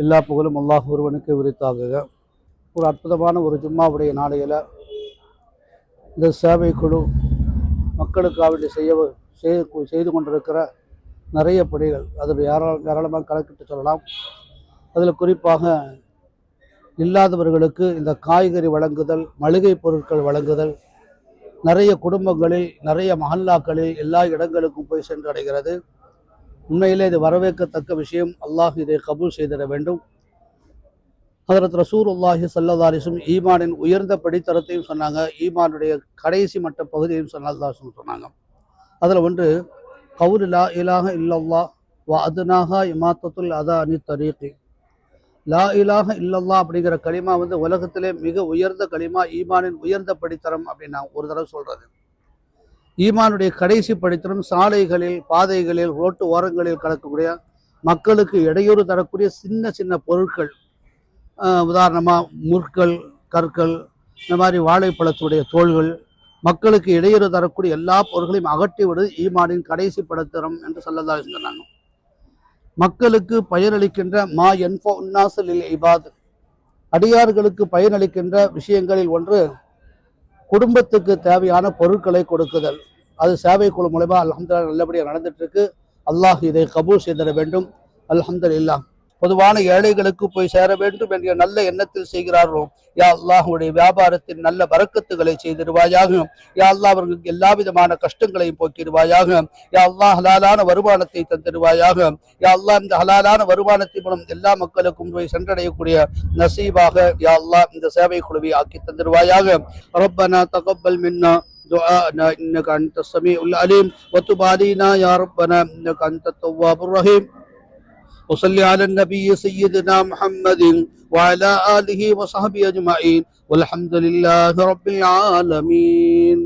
எல்லா புகழும் அல்லாஹ் ஒருவனுக்கு உரித்தாகுக. ஒரு அற்புதமான ஒரு ஜும்மாவுடைய நாளையில் இந்த சேவை குழு மக்களுக்காக செய்து கொண்டிருக்கிற நிறைய பணிகள் அதில் ஏராளமாக கணக்கிட்டு சொல்லலாம். அதில் குறிப்பாக இல்லாதவர்களுக்கு இந்த காய்கறி வழங்குதல், மளிகை பொருட்கள் வழங்குதல் நிறைய குடும்பங்களில், நிறைய மஹல்லாக்களில், எல்லா இடங்களுக்கும் போய் சென்றடைகிறது. உண்மையிலே இது வரவேற்கத்தக்க விஷயம். அல்லாஹ் இதை கபூல் செய்திட வேண்டும். ஹதரத் ரசூலுல்லாஹி ஸல்லல்லாஹு அலைஹி வஸல்லம் ஈமானின் உயர்ந்த படித்தரத்தையும் சொன்னாங்க, ஈமானுடைய கடைசி மட்ட பகுதியையும் சொன்னாங்க. அதில் ஒன்று கவுலு லா இலாஹ இல்லல்லாஹ் வ அதுனாஹா இமாத்தத்துல் அதா அனி தரீகி. லா இலாஹ இல்லல்லாஹ் அப்படிங்கிற களிமா உலகத்திலே மிக உயர்ந்த களிமா, ஈமானின் உயர்ந்த படித்தரம் அப்படின்னு நான் ஒரு தடவை சொல்றது. ஈமானுடைய கடைசி படித்தரம் சாலைகளில், பாதைகளில், ரோட்டு ஓரங்களில் கடக்கக்கூடிய மக்களுக்கு இடையூறு தரக்கூடிய சின்ன சின்ன பொருட்கள், உதாரணமாக முற்கள், கற்கள், இந்த மாதிரி வாழைப்பழத்துடைய தோள்கள், மக்களுக்கு இடையூறு தரக்கூடிய எல்லா பொருட்களையும் அகற்றி விடுவது ஈமானின் கடைசி படித்தரம் என்று ஸல்லல்லாஹு அலைஹி வஸல்லம் சொன்னாங்க. மக்களுக்கு பயனளிக்கின்ற மா யன்ஃபஉ ன்னாஸ லில் இபாத், அடியார்களுக்கு பயனளிக்கின்ற விஷயங்களில் ஒன்று குடும்பத்துக்கு தேவையான பொருட்களை கொடுக்குதல். அது சேவை குழு மூலமா அல்ஹம்துலில்லாஹ் நல்லபடியாக நடந்துட்டு இருக்கு. அல்லாஹ் இதை கபூல் செய்திட வேண்டும். அல்ஹம்துலில்லாஹ். பொதுவான ஏழைகளுக்கு போய் சேர வேண்டும் என்ற நல்ல எண்ணத்தில் செய்கிறார்களோ, யா அல்லாஹ் உடைய வியாபாரத்தின் நல்ல பரக்கத்துகளை செய்திடுவாயாக. யா அல்லாஹ் அவர்களுக்கு எல்லா விதமான கஷ்டங்களையும் போக்கிடுவாயாக. யா அல்லாஹ் ஹலாலான வருமானத்தை தந்திடுவாயாக. யா அல்லாஹ் இந்த ஹலாலான வருமானத்தின் மூலம் எல்லா மக்களுக்கும் போய் சென்றடையக்கூடிய நசீபாக யா அல்லாஹ் இந்த சேவை குழுவை ஆக்கி தந்திடுவாயாக. ரப்பனா தகப்பல் மின்னா துஆனா இன்னக அன்தஸ் ஸமீஉல் அலீம் வ துப் அலைனா யா ரப்பனா இன்னக அன்தத் தவ்வாபுர் ரஹீம். وصلي على النبي سيدنا محمد وعلى آله وصحبه أجمعين والحمد لله رب العالمين.